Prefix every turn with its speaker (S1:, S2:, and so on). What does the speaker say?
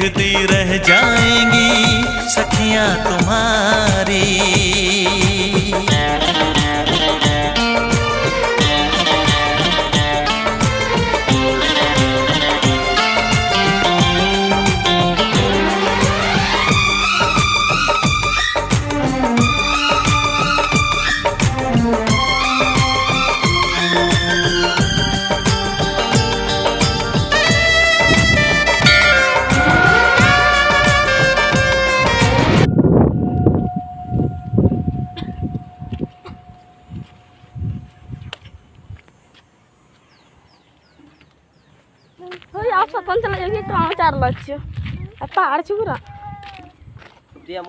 S1: देखती रह जाएंगी सखियां तुम्हारी।
S2: आप स्वतंत्र लगे कहाँ 4 लक्ष्य पहाड़ चूरा दिया